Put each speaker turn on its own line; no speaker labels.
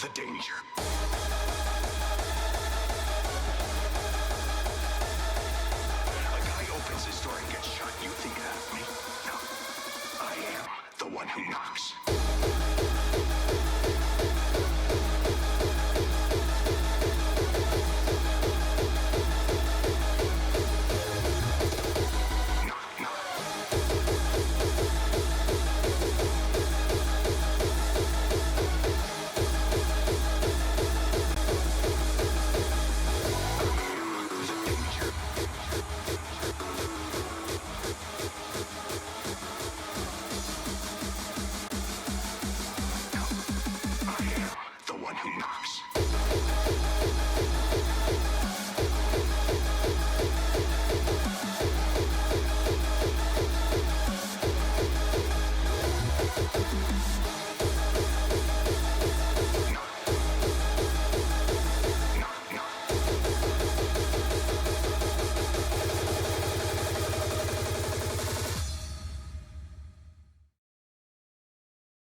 the danger. A guy opens his door and gets shot, you think that's me? No. I am the one who knocks.